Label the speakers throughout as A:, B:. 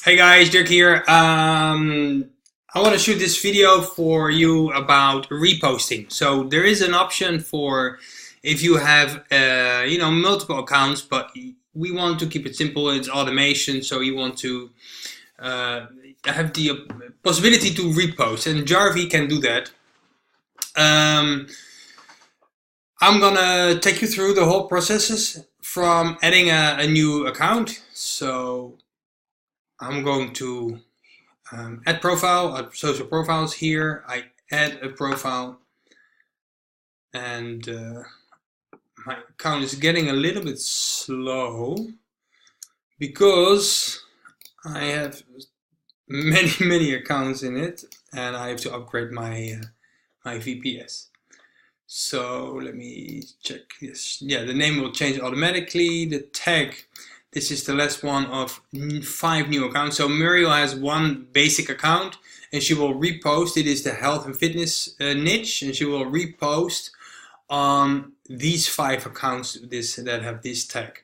A: Hey guys, Dirk here. I want to shoot this video for you about reposting. So there is an option for if you have multiple accounts, but we want to keep it simple. It's automation, so you want to have the possibility to repost, and Jarvee can do that. I'm gonna take you through the whole processes from adding a new account. So I'm going to add profile, social profiles here. I add a profile, and my account is getting a little bit slow because I have many accounts in it, and I have to upgrade my my VPS. So let me check this. Yeah, the name will change automatically. The tag, this is the last one of 5 new accounts. So Muriel has one basic account and she will repost. It is the health and fitness niche, and she will repost on these 5 accounts that have this tag.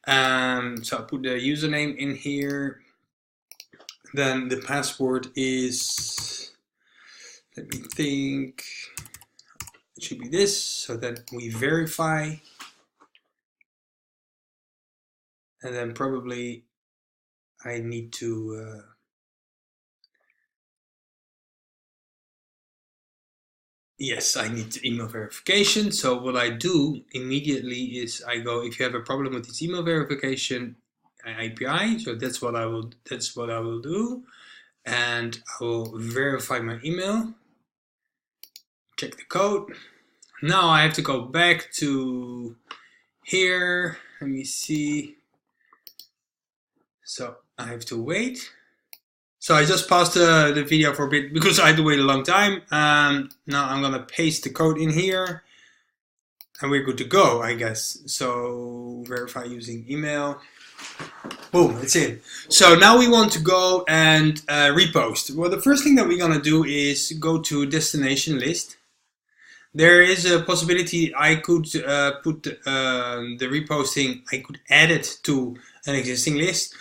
A: So I put the username in here. Then the password is, let me think, it should be this, so that we verify. And then probably I need to yes, I need to email verification. So what I do immediately is I go, if you have a problem with this email verification API, so that's what I will do, and I will verify my email, check the code. Now I have to go back to here. Let me see. So I have to wait. So I just paused the video for a bit because I had to wait a long time. Now I'm gonna paste the code in here and we're good to go, I guess. So verify using email. Boom, it's in. So now we want to go and repost. Well, the first thing that we're gonna do is go to destination list. There is a possibility I could put the reposting, I could add it to an existing list.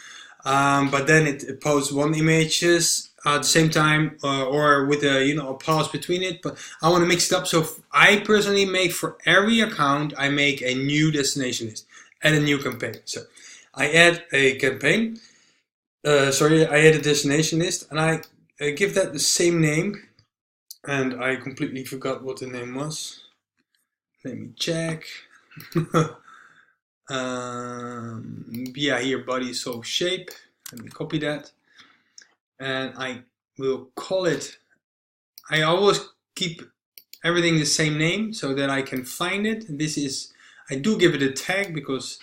A: But then it posts 1 images at the same time, or with a pause between it. But I want to mix it up. So I personally make, for every account, I make a new destination list, add a new campaign. So I add a campaign. I add a destination list, and I give that the same name. And I completely forgot what the name was. Let me check. Yeah, here, body, soul, shape. Let me copy that, and I will call it, I always keep everything the same name so that I can find it. This is, I do give it a tag because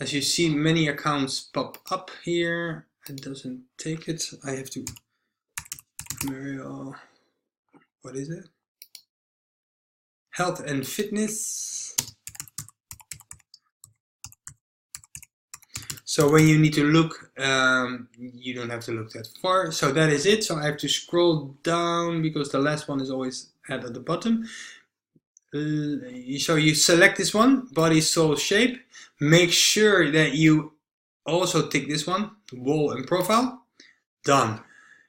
A: as you see, many accounts pop up here. It doesn't take it. I have to, Muriel, what is it? Health and fitness. So when you need to look, you don't have to look that far. So that is it. So I have to scroll down because the last one is always at the bottom. So you select this one, body, soul, shape. Make sure that you also tick this one, wall and profile. Done.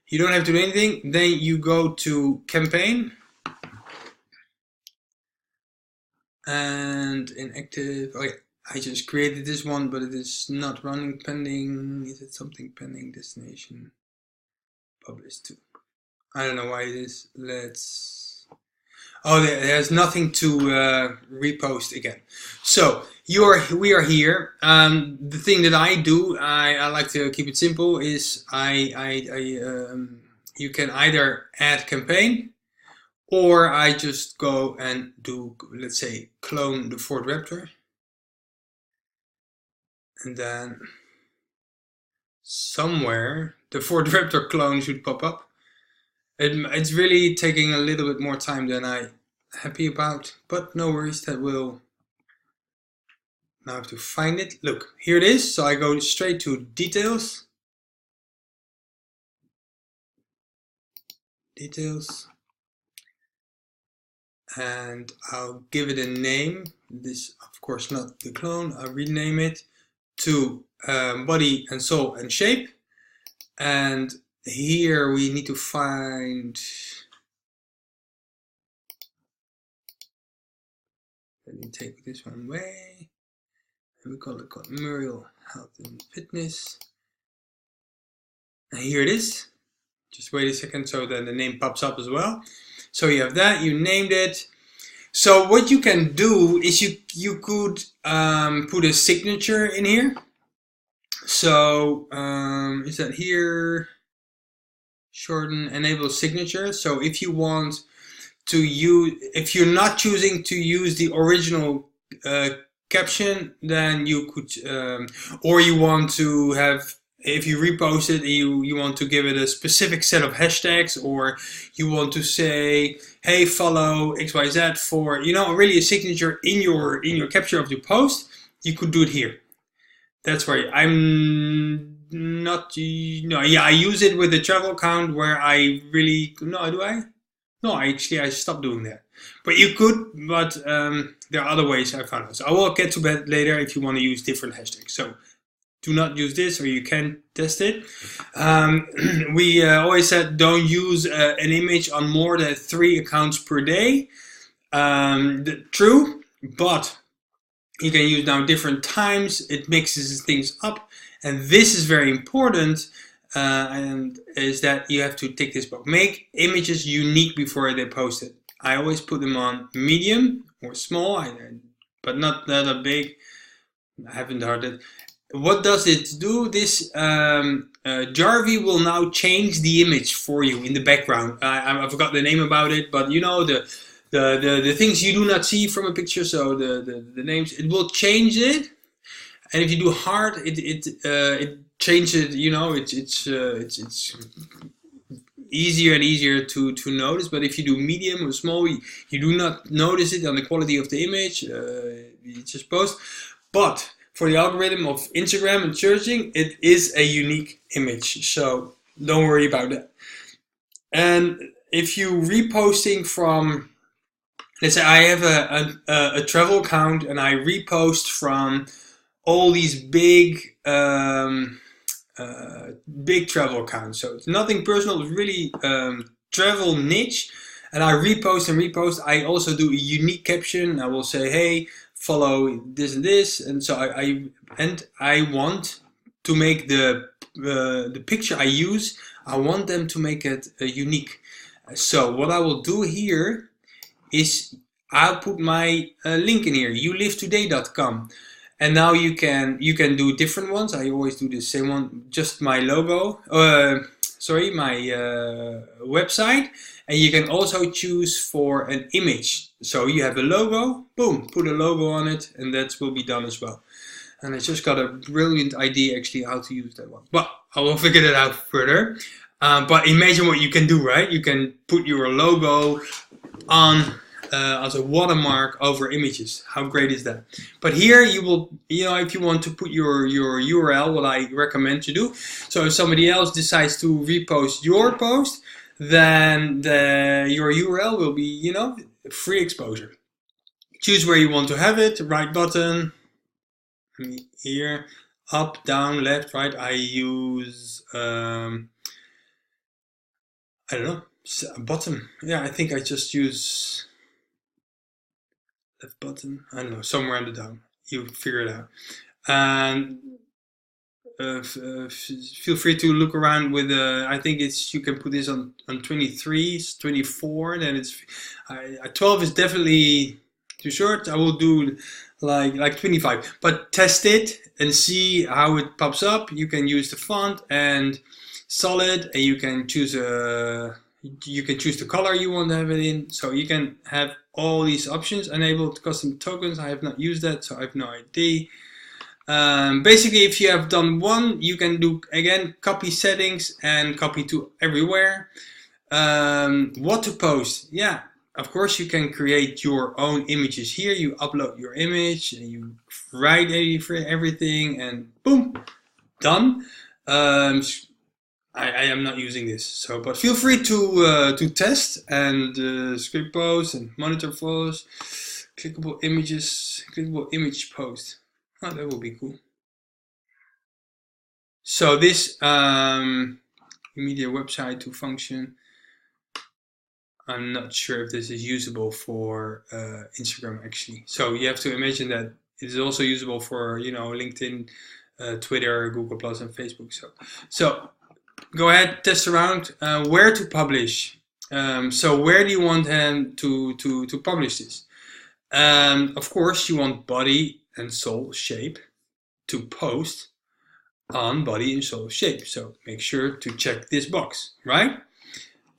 A: You don't have to do anything. Then you go to campaign. And inactive, oh yeah. I just created this one, but it is not running, pending. Is it something pending? Destination published to. I don't know why it is. Let's. Oh, there's nothing to repost again. So we are here. The thing that I do, I like to keep it simple. Is you can either add campaign, or I just go and do, let's say, clone the Ford Raptor. And then somewhere the Ford Raptor clone should pop up. It's really taking a little bit more time than I'm happy about, but no worries, that will. Now I have to find it. Look, here it is. So I go straight to details. Details. And I'll give it a name. This, of course, not the clone. I'll rename it to body and soul and shape. And here we need to find, let me take this one away, and we call it Muriel Health and Fitness. And here it is. Just wait a second so that the name pops up as well. So you have that, you named it. So what you can do is you could put a signature in here. So is that here? Shorten, enable signature. So if you want to use, if you're not choosing to use the original caption, then you could, or you want to have, if you repost it, you want to give it a specific set of hashtags, or you want to say, hey, follow XYZ for, you know, really a signature in your capture of your post, you could do it here. That's where I'm not, no, yeah, I use it with the travel account where I really, no, do I? No, I stopped doing that. But you could, but there are other ways I found out. So I will get to that later if you want to use different hashtags. So do not use this, or you can test it. We always said don't use an image on more than 3 accounts per day. True, but you can use now different times. It mixes things up, and this is very important. And is that you have to tick this box. Make images unique before they post it. I always put them on medium or small, but not that big. I haven't heard it. What does it do? This Jarvee will now change the image for you in the background. I forgot the name about it, but you know the things you do not see from a picture. So the names, it will change it, and if you do hard, it changes it. You know, it's easier and easier to notice. But if you do medium or small, you do not notice it on the quality of the image. You just post, but for the algorithm of Instagram and searching, it is a unique image, so don't worry about that. And if you reposting from, let's say I have a travel account and I repost from all these big big travel accounts, so it's nothing personal, it's really travel niche, and I repost and repost. I also do a unique caption. I will say, hey, follow this and this, and so I want to make the picture I use, I want them to make it unique. So what I will do here is I'll put my link in here, youlivetoday.com, and now you can do different ones. I always do the same one, just my logo, my website. And you can also choose for an image. So you have a logo, boom, put a logo on it, and that will be done as well. And I just got a brilliant idea actually how to use that one. But I will figure that out further. But imagine what you can do, right? You can put your logo on as a watermark over images. How great is that? But here you will, you know, if you want to put your URL, what I recommend to do. So if somebody else decides to repost your post, then your URL will be, you know, free exposure. Choose where you want to have it, right button, here, up, down, left, right. I use, I don't know, a button. Yeah, I think I just use left button. I don't know, somewhere on the down. You figure it out. And feel free to look around with I think it's, you can put this on 23, 24, then it's 12 is definitely too short. I will do like 25, but test it and see how it pops up. You can use the font and solid, and you can choose the color you want to have it in. So you can have all these options. Enable custom tokens. I have not used that, so I have no idea. Basically, if you have done one, you can do again copy settings and copy to everywhere. What to post? Yeah, of course you can create your own images here. You upload your image and you write everything, and boom, done. I am not using this, so but feel free to test and script post and monitor flows, clickable images, clickable image post. Oh, that will be cool. So this immediate website to function. I'm not sure if this is usable for Instagram actually. So you have to imagine that it is also usable for, you know, LinkedIn, Twitter, Google Plus, and Facebook. So go ahead, test around. Where to publish? So where do you want to publish this? Of course, you want body and soul shape to post on body and soul shape. So make sure to check this box, right?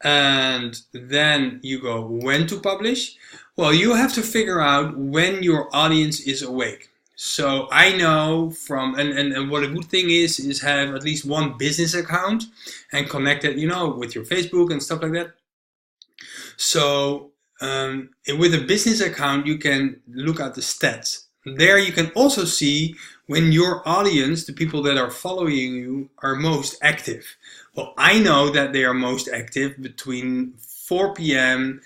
A: And then you go when to publish. Well, you have to figure out when your audience is awake. So I know from, and what a good thing is have at least one business account and connect it, you know, with your Facebook and stuff like that. So with a business account, you can look at the stats. There you can also see when your audience, the people that are following you, are most active. Well, I know that they are most active between 4 p.m.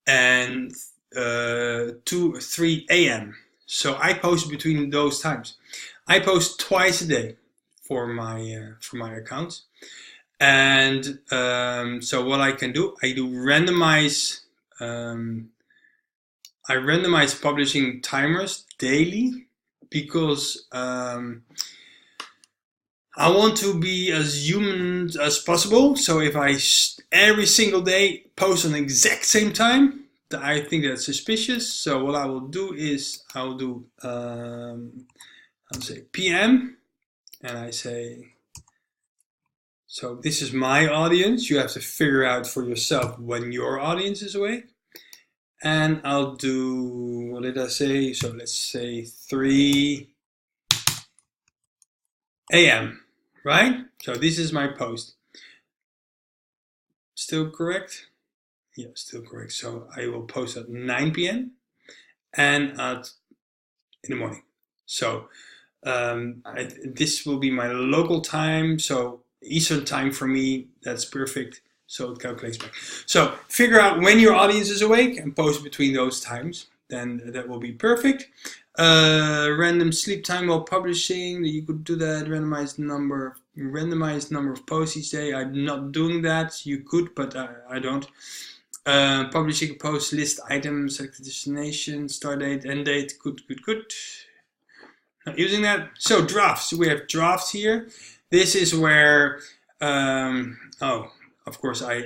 A: and 3 a.m. So I post between those times. I post twice a day for my account. And so what I can do, I do randomize. I randomize publishing timers daily because I want to be as human as possible. So if I every single day post on the exact same time, I think that's suspicious. So what I will do is I'll do I'll say PM, and I say, so this is my audience. You have to figure out for yourself when your audience is awake. And I'll do, what did I say? So let's say 3 a.m., right? So this is my post. Still correct? Yeah, still correct. So I will post at 9 p.m. and in the morning. So this will be my local time. So Eastern time for me, that's perfect. So it calculates back. So figure out when your audience is awake and post between those times. Then that will be perfect. Random sleep time while publishing. You could do that. Randomized number of posts each day. I'm not doing that. You could, but I don't. Publishing post list items, select destination, start date, end date. Good. Not using that. So drafts. We have drafts here. This is where of course, I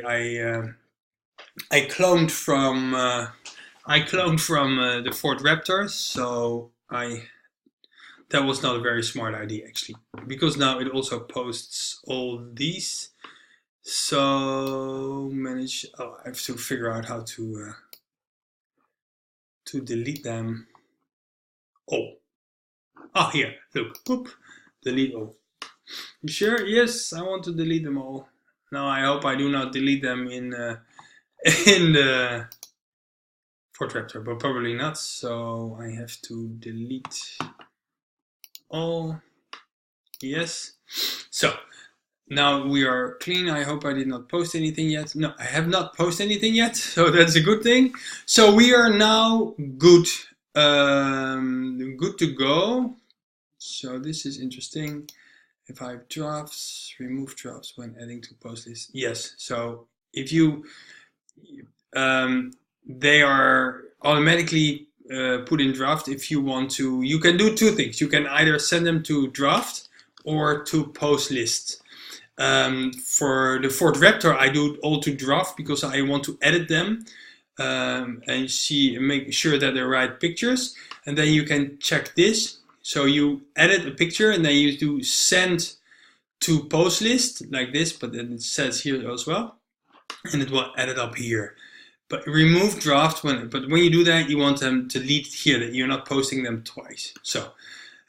A: cloned from the Ford Raptor, so that was not a very smart idea actually, because now it also posts all these. So manage. Oh, I have to figure out how to delete them. Here, look. Oop, delete all. You sure? Yes, I want to delete them all. Now I hope I do not delete them in the Ford Raptor, but probably not. So I have to delete all. Yes. So now we are clean. I hope I did not post anything yet. No, I have not posted anything yet. So that's a good thing. So we are now good. Good to go. So this is interesting. If I have drafts, remove drafts when adding to post list. Yes, so if you, they are automatically put in draft. If you want to, you can do two things. You can either send them to draft or to post list. For the Ford Raptor, I do all to draft because I want to edit them and make sure that they're right pictures. And then you can check this. So you edit a picture and then you do send to post list like this, but then it says here as well, and it will edit up here. But remove draft but when you do that, you want them to delete here, that you're not posting them twice. So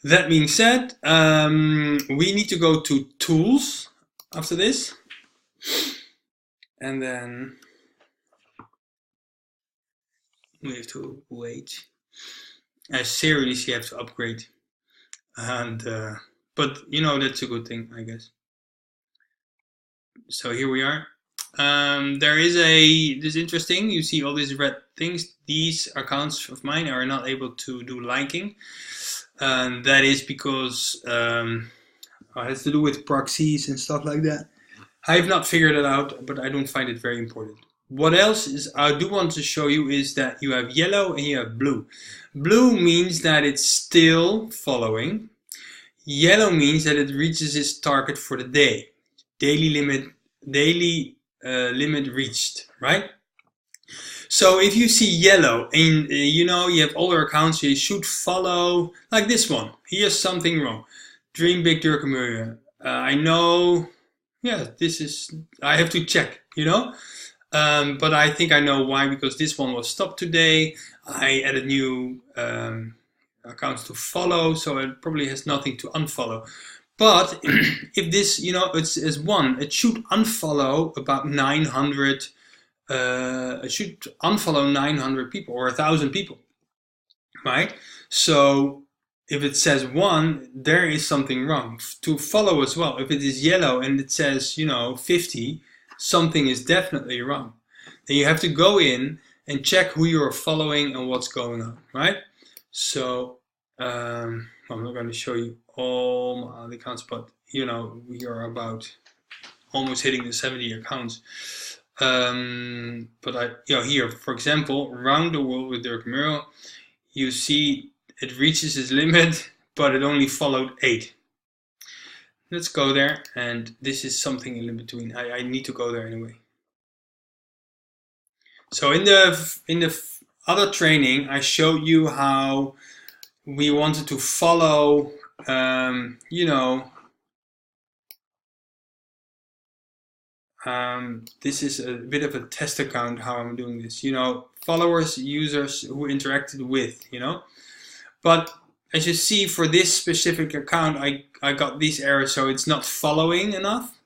A: that being said, we need to go to tools after this, and then we have to wait. I seriously have to upgrade. And but you know, that's a good thing, I guess. So here we are. There is this interesting, you see all these red things. These accounts of mine are not able to do liking, and that is because it has to do with proxies and stuff like that. I have not figured it out, but I don't find it very important. What else is I do want to show you is that you have yellow and you have blue. Blue means that it's still following. Yellow means that it reaches its target for the day. Daily limit reached, right? So if you see yellow and you know you have older accounts, so you should follow like this one. Here's something wrong. Dream big, Dirk Muur. I know, yeah, this is, I have to check, you know. But I think I know why, because this one was stopped today. I added new accounts to follow, so it probably has nothing to unfollow. But if this, you know, it's one, it should unfollow about 900. It should unfollow 900 people or 1,000 people, right? So if it says 1, there is something wrong. To follow as well, if it is yellow and it says, you know, 50, something is definitely wrong. Then you have to go in and check who you're following and what's going on, right? So I'm not going to show you all my other accounts, but you know, we are about almost hitting the 70 accounts. But you know, here, for example, around the world with Dirk Muur, you see it reaches its limit, but it only followed 8. Let's go there, and this is something in between. I need to go there anyway. So in the other training, I showed you how we wanted to follow, you know, this is a bit of a test account how I'm doing this, you know, followers, users who interacted with, you know. But as you see, for this specific account, I got these errors, so it's not following enough.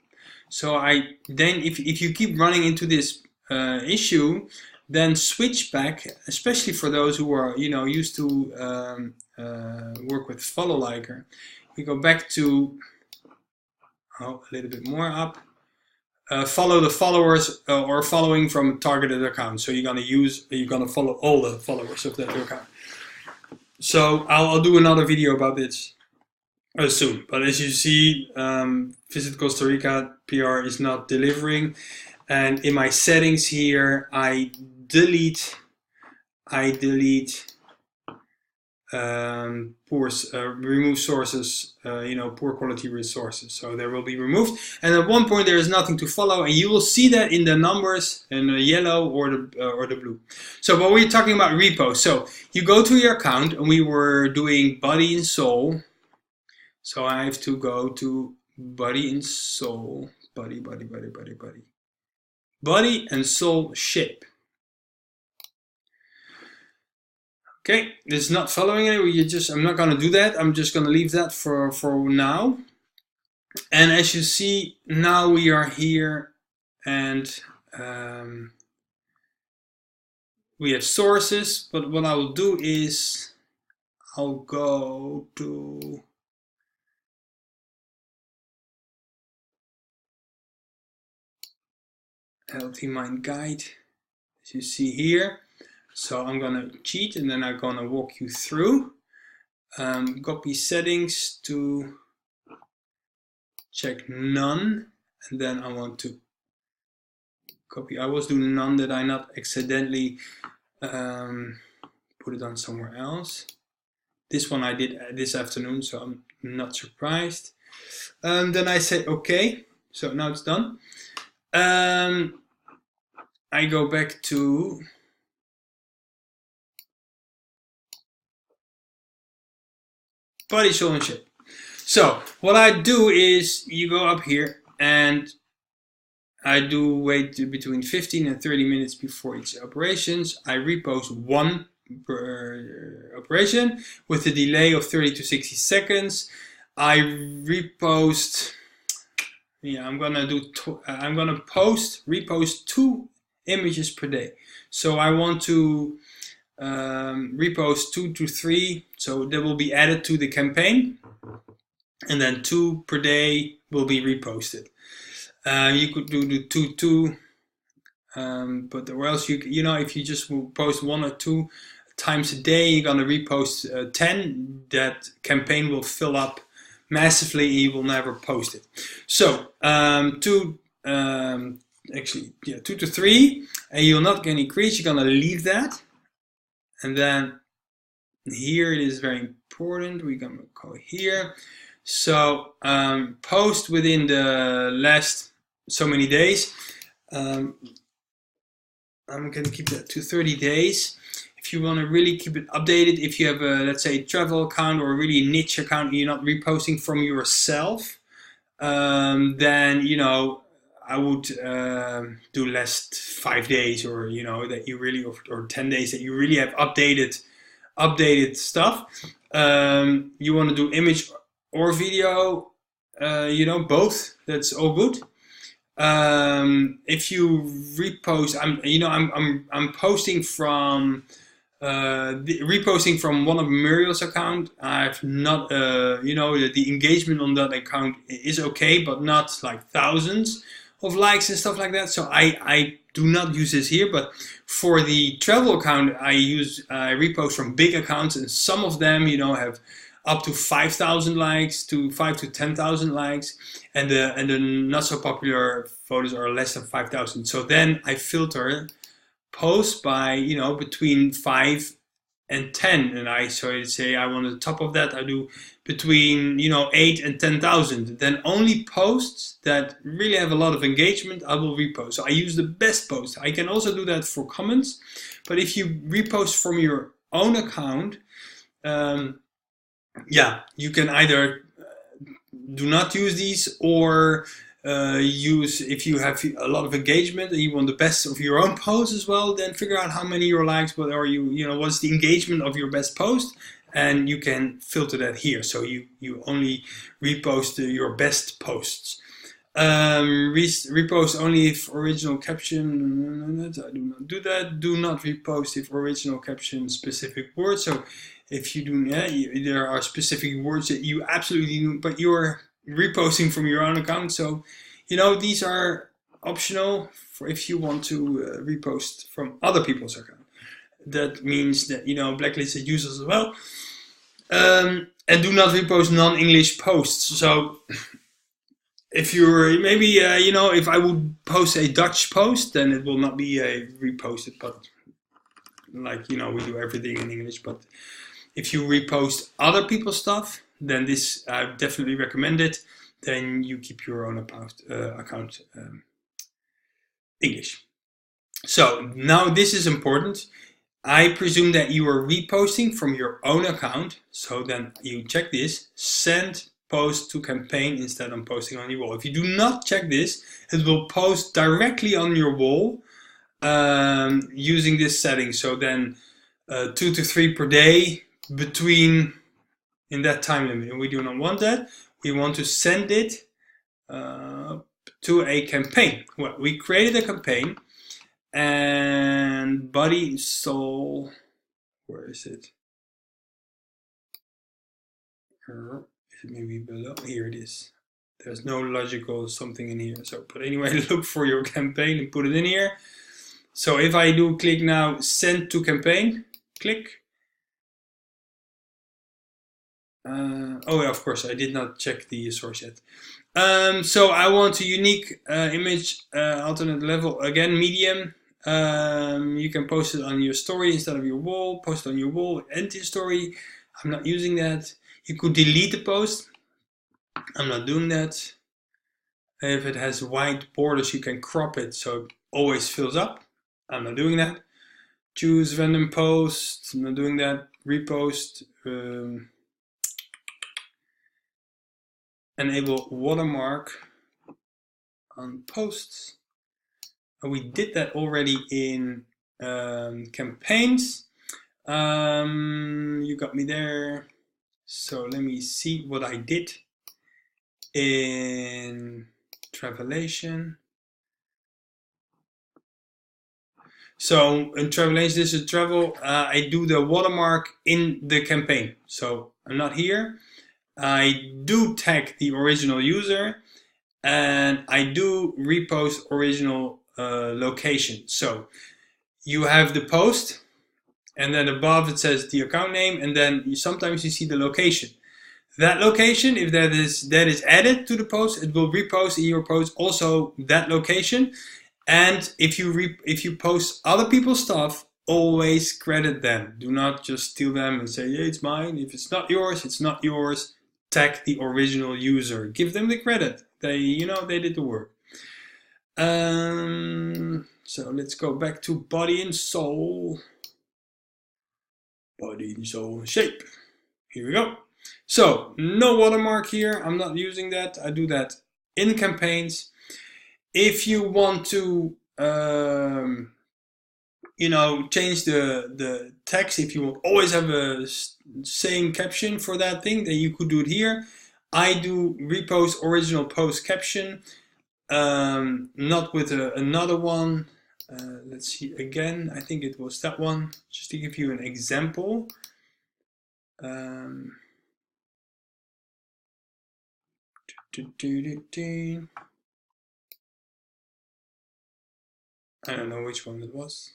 A: So then if you keep running into this issue, then switch back, especially for those who are, you know, used to work with follow liker. We go back to a little bit more up. Follow the followers or following from a targeted account. So you're gonna follow all the followers of that account. So I'll do another video about this soon. But as you see, Visit Costa Rica PR is not delivering. And in my settings here, I delete remove sources, you know, poor quality resources, so they will be removed. And at one point there is nothing to follow, and you will see that in the numbers in the yellow or the blue. So what we're talking about repost. So you go to your account, and we were doing body and soul. So I have to go to body and soul, body and soul shape. Okay, this is not following it. I'm not going to do that. I'm just going to leave that for now. And as you see, now we are here, and we have sources. But what I will do is I'll go to Healthy Mind Guide, as you see here. So I'm gonna cheat, and then I'm gonna walk you through. Copy settings to check none, and then I want to copy. I was doing none that I not accidentally put it on somewhere else. This one I did this afternoon, so I'm not surprised. Then I say okay, so now it's done. I go back to body, soul, and shape. So what I do is you go up here, and I do wait between 15 and 30 minutes before each operations. I repost one per operation with a delay of 30 to 60 seconds. I repost. Yeah, I'm gonna repost 2 images per day. So I want to repost 2 to 3, so they will be added to the campaign, and then 2 per day will be reposted. You could do the 2, but or else you know, if you just post 1 or 2 times a day, you're gonna repost 10. That campaign will fill up massively. You will never post it. So to actually, yeah, 2 to 3, and you'll not get any crease. You're gonna leave that, and then here it is very important. We're gonna go here. So post within the last so many days. I'm gonna keep that to 30 days. If you want to really keep it updated, if you have a, let's say, travel account or a really niche account, you're not reposting from yourself, then, you know, I would do last 5 days, or, you know, that you really, or 10 days that you really have updated stuff. You want to do image or video, you know, both. That's all good. If you repost, I'm posting from reposting from one of Muriel's account. I've not, you know, the engagement on that account is okay, but not like thousands of likes and stuff like that. So I do not use this here. But for the travel account, I repost from big accounts, and some of them, you know, have up to 5,000 likes, to 5,000 to 10,000 likes, and the not so popular photos are less than 5,000. So then I filter posts by, you know, between 5 and 10, and I say I want the top of that. I do between, you know, 8 and 10,000. Then only posts that really have a lot of engagement I will repost. So I use the best posts. I can also do that for comments, but if you repost from your own account, yeah, you can either do not use these, or use, if you have a lot of engagement and you want the best of your own post as well, then figure out how many your likes, what are you know, what's the engagement of your best post, and you can filter that here. So you only repost your best posts. Repost only if original caption. I do not do that. Do not repost if original caption specific words. So if you do, yeah, there are specific words that you absolutely do, but you're reposting from your own account. So, you know, these are optional for if you want to repost from other people's account. That means that, you know, blacklisted users as well. And do not repost non-English posts. So if you're maybe, you know, if I would post a Dutch post, then it will not be reposted, but like, you know, we do everything in English. But if you repost other people's stuff, then this I definitely recommend it. Then you keep your own account English. So now this is important. I presume that you are reposting from your own account. So then you check this, send post to campaign instead of posting on your wall. If you do not check this, it will post directly on your wall using this setting. So then 2 to 3 per day between in that time limit, and we do not want that. We want to send it to a campaign. Well, we created a campaign, and body soul, where is it? Maybe below, here it is. There's no logical something in here. So, but anyway, look for your campaign and put it in here. So if I do click now, send to campaign, click. Oh yeah, of course, I did not check the source yet. So I want a unique image, alternate level, again, medium. You can post it on your story instead of your wall. Post it on your wall, end your story. I'm not using that. You could delete the post. I'm not doing that. If it has white borders, you can crop it so it always fills up. I'm not doing that. Choose random post. I'm not doing that. Repost. Enable watermark on posts. We did that already in campaigns. You got me there. So let me see what I did in Travelation. So in Travelation, this is travel. I do the watermark in the campaign. So I'm not here. I do tag the original user, and I do repost original location. So you have the post, and then above it says the account name, and then sometimes you see the location. that location. If that is added to the post, it will repost in your post also that location. And if you post other people's stuff, always credit them. Do not just steal them and say, yeah, it's mine. If it's not yours, it's not yours. Tag the original user. Give them the credit. They did the work. So let's go back to body and soul. Body and soul shape. Here we go. So no watermark here. I'm not using that. I do that in campaigns. If you want to change the text, if you will always have a same caption for that thing, then you could do it here. I do repost original post caption, not with another one. Let's see again. I think it was that one. Just to give you an example. I don't know which one it was.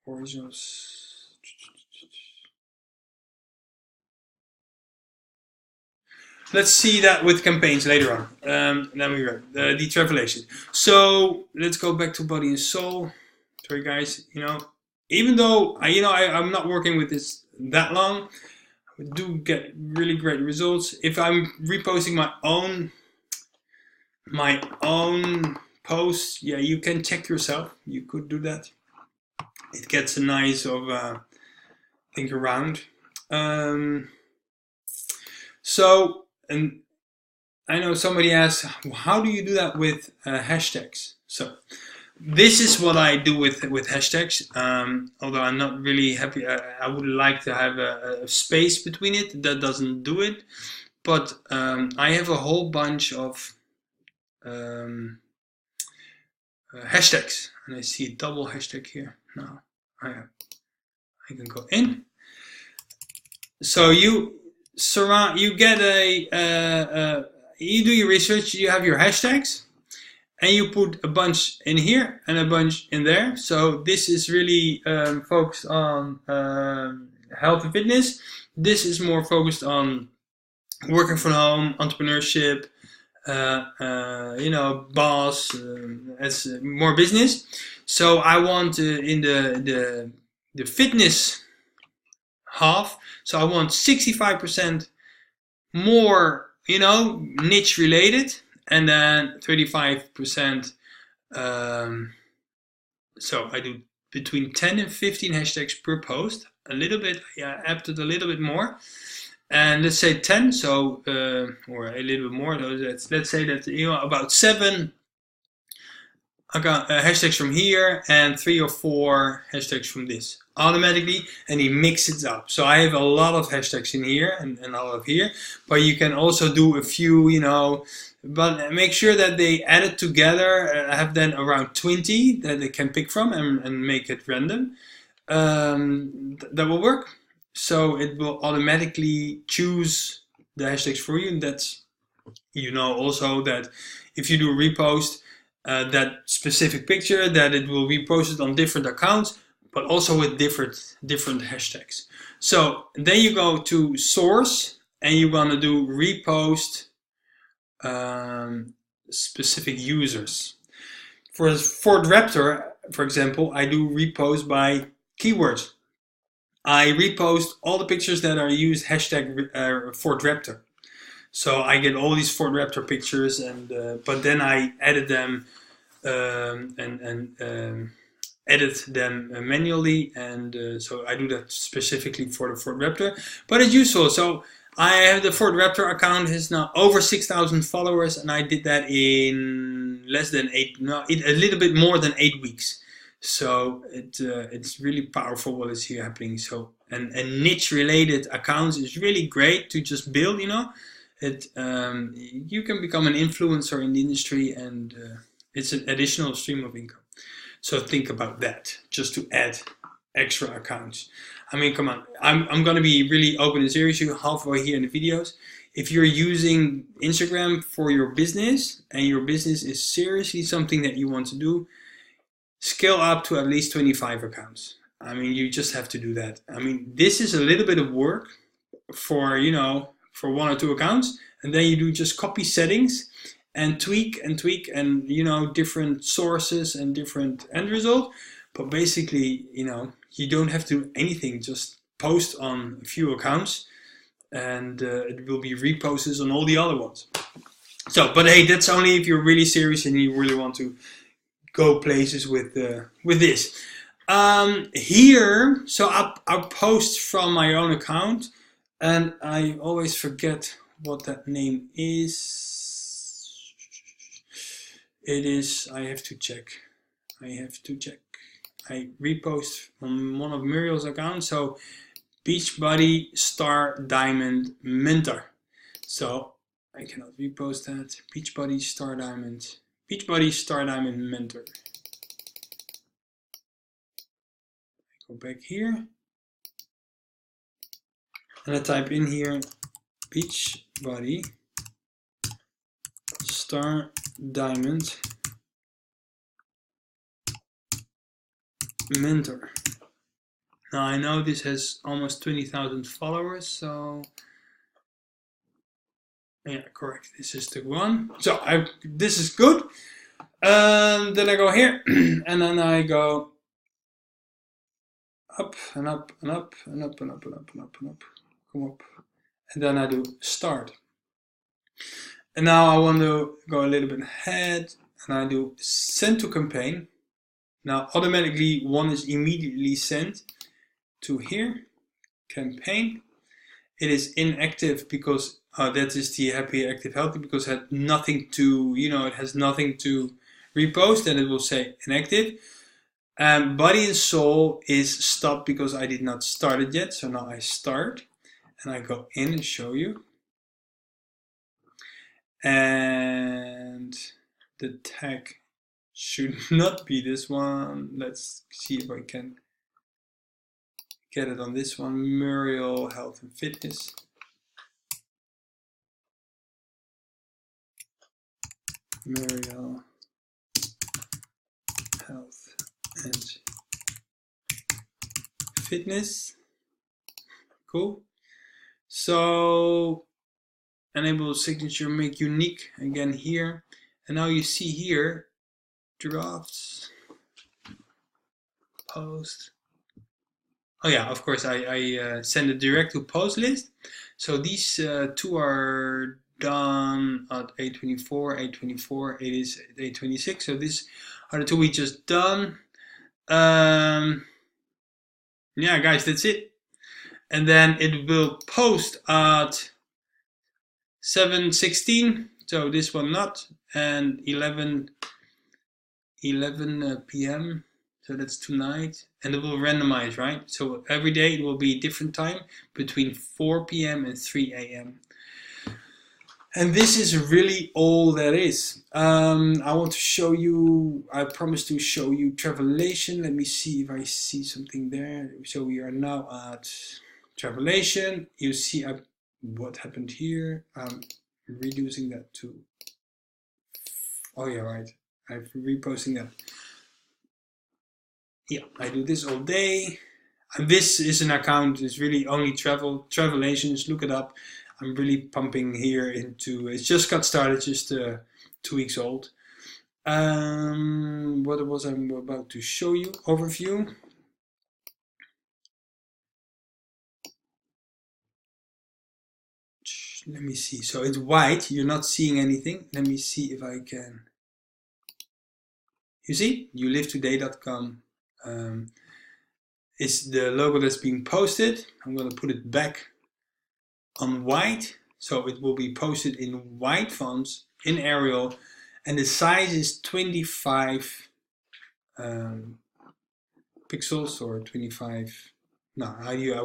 A: Originals. Let's see that with campaigns later on. Then we read the travelation. So let's go back to body and soul. Sorry guys, even though I'm not working with this that long, I do get really great results. If I'm reposting my own posts, yeah, you can check yourself. You could do that. It gets a nice think around. And I know somebody asked, how do you do that with hashtags? So this is what I do with hashtags. Although I'm not really happy, I would like to have a space between it. That doesn't do it. But I have a whole bunch of hashtags, and I see a double hashtag here. Now I can go in. So you get you do your research. You have your hashtags, and you put a bunch in here and a bunch in there. So this is really focused on health and fitness. This is more focused on working from home, entrepreneurship, boss, as more business. So I want in the fitness half. So I want 65% more, niche related, and then 35%. So I do between 10 and 15 hashtags per post. A little bit, added a little bit more. And let's say 10, so or a little bit more. So let's say that about 7 hashtags from here and 3 or 4 hashtags from this automatically, and he mixes it up. So I have a lot of hashtags in here and a lot of here, but you can also do a few, but make sure that they add it together. I have then around 20 that they can pick from and make it random. That will work. So it will automatically choose the hashtags for you. And that's, also that if you do a repost, that specific picture, that it will be posted on different accounts, but also with different hashtags. So then you go to source and you want to do repost specific users. For Ford Raptor, for example, I do repost by keywords. I repost all the pictures that are used hashtag Ford Raptor. So I get all these Ford Raptor pictures, and but then I edit them and edit them manually, and so I do that specifically for the Ford Raptor. But it's useful. So I have the Ford Raptor account has now over 6,000 followers, and I did that in a little bit more than 8 weeks. So it's really powerful what is here happening. So and niche related accounts is really great to just build. You can become an influencer in the industry, and it's an additional stream of income. So think about that, just to add extra accounts. I mean, come on, I'm going to be really open and serious. You're halfway here in the videos. If you're using Instagram for your business, and your business is seriously something that you want to do, scale up to at least 25 accounts. I mean, you just have to do that. I mean, this is a little bit of work. for, you know, for 1 or 2 accounts, and then you do just copy settings and tweak and, you know, different sources and different end result. But basically, you know, you don't have to do anything, just post on a few accounts and it will be reposted on all the other ones. So, but hey, that's only if you're really serious and you really want to go places with this. Here, so I'll post from my own account, and I always forget what that name is. It is, I have to check. I repost on one of Muriel's accounts, so Beachbody Star Diamond Mentor. So I cannot repost that. Beachbody Star Diamond Mentor. Go back here and I type in here Beachbody Star Diamond Mentor. Now I know this has almost 20,000 followers, so yeah, correct. This is the one. So this is good. Then I go here and then I go up and up and up and up and up and up and up and up. Come up. And then I do start. And now I want to go a little bit ahead and I do send to campaign. Now automatically one is immediately sent to here, campaign. It is inactive because that is the happy, active, healthy, because it had nothing to, you know, it has nothing to repost, and it will say inactive. Body and soul is stopped because I did not start it yet. So now I start and I go in and show you. And the tag should not be this one. Let's see if I can get it on this one. Muriel Health and Fitness. Muriel Health and Fitness. Cool. So enable signature, make unique again here. And now you see here drafts, post. Oh yeah, of course I send it direct to post list. So these two are done at 8:24, 8:24. It is 8:26. So these are the two we just done. Yeah, guys, that's it. And then it will post at 7:16. So this one not, and 11 p.m. So that's tonight, and it will randomize, right? So every day it will be a different time between 4 p.m. and 3 a.m. And this is really all that is. I want to show you, I promised to show you Travelation. Let me see if I see something there. So we are now at Travelation. You see what happened here. I'm reducing that to, oh yeah, right. I'm reposting that. Yeah, I do this all day. And this is an account, it's really only Travelations, look it up. I'm really pumping here into, it's just got started, just 2 weeks old. What was I about to show you? Overview. Let me see, so it's white, you're not seeing anything. Let me see if I can. You see, youlivetoday.com. It's the logo that's being posted. I'm going to put it back on white, so it will be posted in white fonts in Arial, and the size is 25 pixels or 25. No,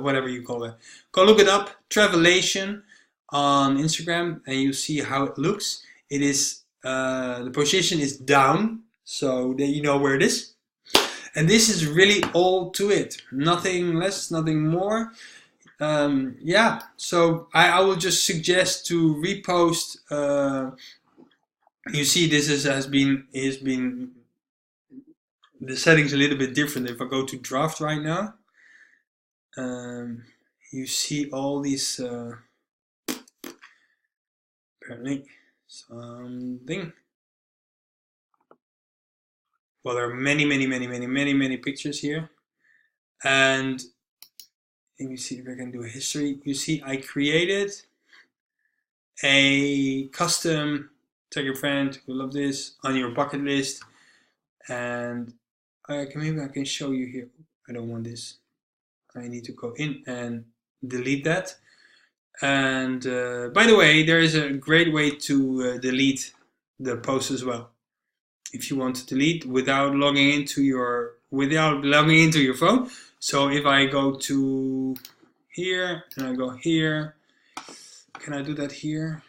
A: whatever you call it. Go look it up. Travelation on Instagram, and you see how it looks. It is the position is down, so that you know where it is. And this is really all to it. Nothing less, nothing more. Yeah, so I will just suggest to repost. You see, this has been the settings a little bit different. If I go to draft right now, you see all these apparently something. Well, there are many pictures here, and let me see if I can do a history. You see, I created a custom tag your friend who love this on your bucket list, and maybe I can show you here. I don't want this. I need to go in and delete that. And by the way, there is a great way to delete the post as well. If you want to delete without logging into your phone. So if I go to here and I go here, can I do that here?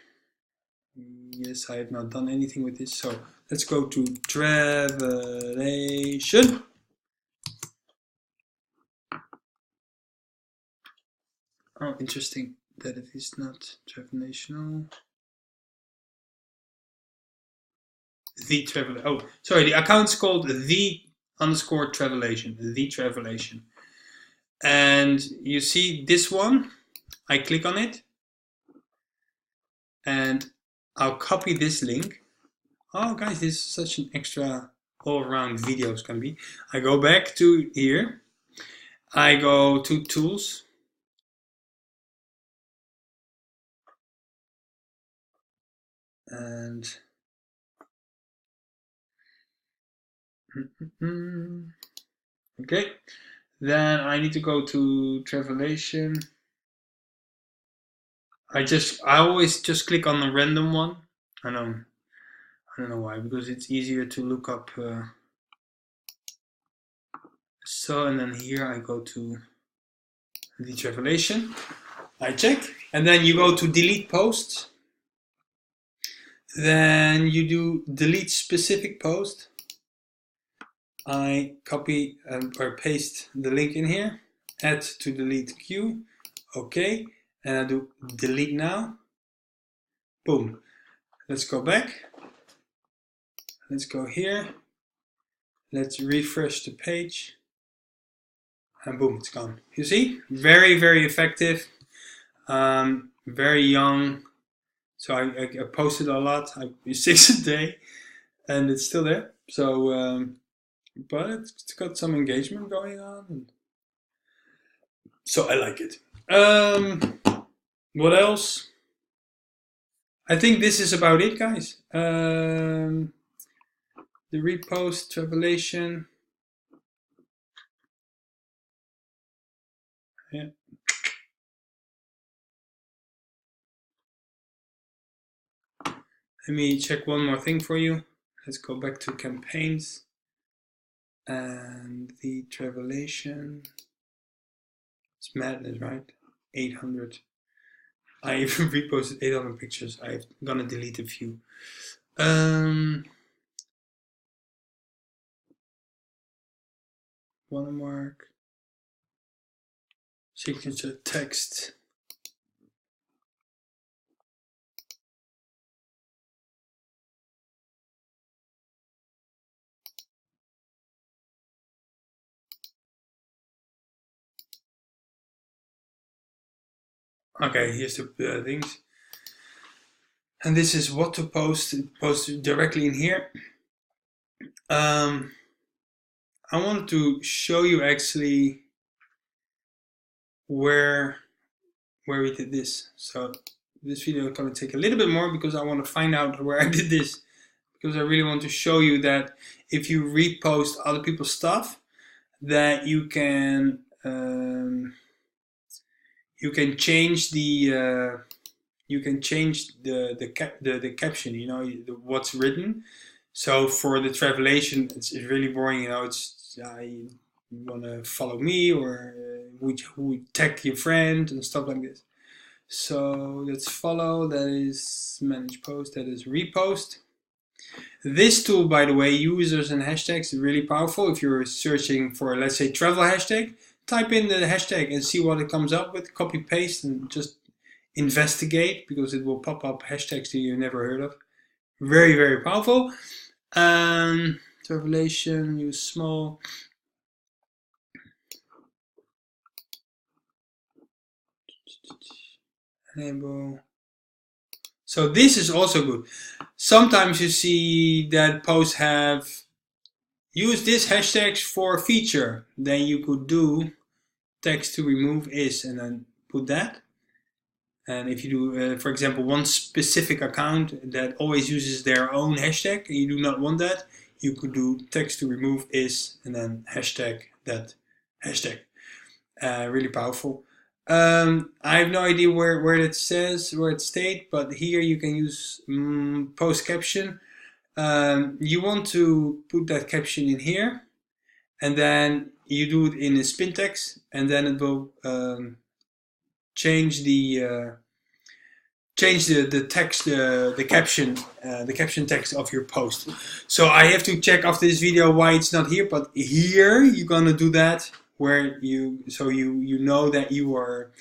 A: Yes, I have not done anything with this. So let's go to Travelation. Oh, interesting that it is not Travelational. The Travel. Oh, sorry. The account's called the_Travelation. The Travelation. And you see this one. I click on it, and I'll copy this link. Oh, guys, this is such an extra all-around videos can be. I go back to here. I go to Tools. And okay, then I need to go to Travelation. I always just click on the random one. I don't know why, because it's easier to look up. So, and then here I go to the Travelation. I check, and then you go to delete posts. Then you do delete specific post. I copy or paste the link in here, add to delete queue, okay, and I do delete now. Boom. Let's go back. Let's go here. Let's refresh the page. And boom, it's gone. You see? Very effective. Very young. So I posted a lot. I 6 a day, and it's still there. So, but it's got some engagement going on. So I like it. What else? I think this is about it, guys. The repost, Travelation. Yeah. Let me check one more thing for you. Let's go back to campaigns and the Travelation. It's madness, right? 800. I even reposted 800 pictures. I'm gonna delete a few. Watermark. Signature text. Okay, here's the things. And this is what to post. Post directly in here. I wanted to show you actually where we did this. So this video is going to take a little bit more because I want to find out where I did this, because I really want to show you that if you repost other people's stuff, that you can change the the caption, you know, what's written. So for the Travelation, it's really boring, you know. It's you want to follow me, or would tag your friend and stuff like this. So let's follow. That is manage post. That is repost. This tool, by the way, users and hashtags, is really powerful. If you're searching for, let's say, travel hashtag, type in the hashtag and see what it comes up with. Copy paste and just investigate, because it will pop up hashtags that you've never heard of. Very powerful. Travelation, use small. So this is also good. Sometimes you see that posts have use this hashtags for a feature. Then you could do text to remove is and then put that. And if you do, for example, one specific account that always uses their own hashtag and you do not want that, you could do text to remove is and then hashtag that hashtag. Really powerful. I have no idea where it says, where it states, but here you can use post caption. You want to put that caption in here, and then you do it in a spin text, and then it will change the text, the caption text of your post. So I have to check after this video why it's not here, but here you're gonna do that where you know that you are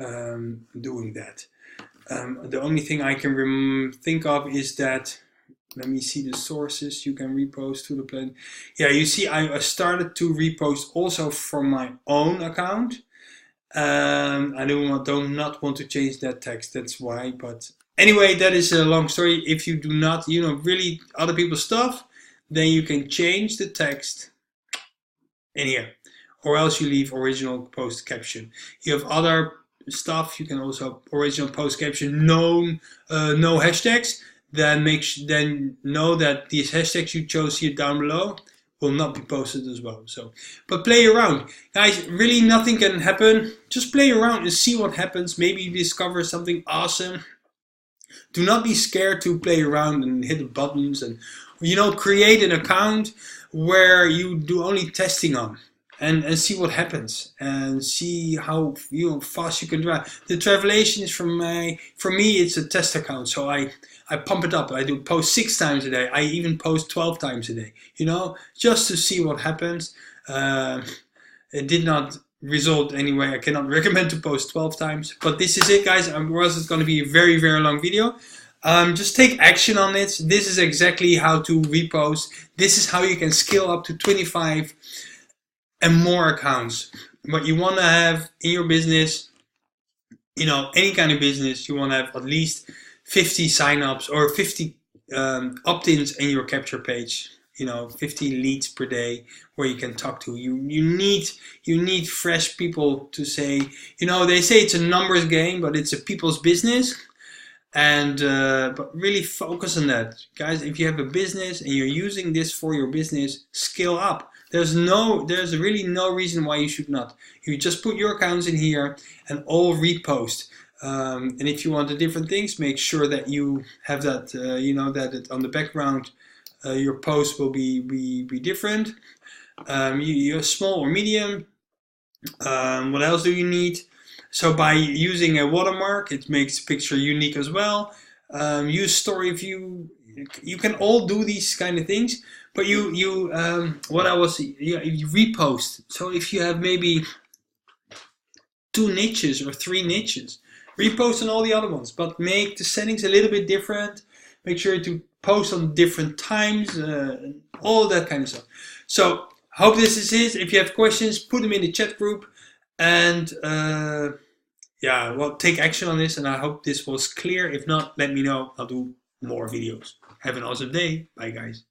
A: doing that. The only thing I can think of is that, let me see the sources you can repost to the plan. Yeah, you see I started to repost also from my own account. I do not want to change that text, that's why. But anyway, that is a long story. If you do not, really other people's stuff, then you can change the text in here, or else you leave original post caption. You have other stuff, you can also original post caption, no hashtags. Then know that these hashtags you chose here down below will not be posted as well. So, but play around, guys. Really, nothing can happen. Just play around and see what happens. Maybe you discover something awesome. Do not be scared to play around and hit the buttons and create an account where you do only testing on and see what happens and see how fast you can drive. The travelation is for me it's a test account, so I pump it up. I do post 6 times a day. I even post 12 times a day, just to see what happens. It did not result anyway. I cannot recommend to post 12 times, but this is it, guys. Otherwise it's going to be a very, very long video. Just take action on it. This is exactly how to repost. This is how you can scale up to 25 and more accounts. What you want to have in your business, any kind of business, you want to have at least 50 signups or 50 opt-ins in your capture page. 50 leads per day where you can talk to. You need fresh people to say. They say it's a numbers game, but it's a people's business. And but really focus on that, guys. If you have a business and you're using this for your business, scale up. There's really no reason why you should not. You just put your accounts in here and all repost. And if you want the different things, make sure that you have that, that on the background, your post will be different. You're small or medium. What else do you need? So by using a watermark, it makes the picture unique as well. Use story view. You can all do these kind of things. But you repost. So if you have maybe 2 niches or 3 niches, repost on all the other ones, but make the settings a little bit different. Make sure to post on different times, all that kind of stuff. So hope this is it. If you have questions, put them in the chat group, and take action on this. And I hope this was clear. If not, let me know. I'll do more videos. Have an awesome day. Bye, guys.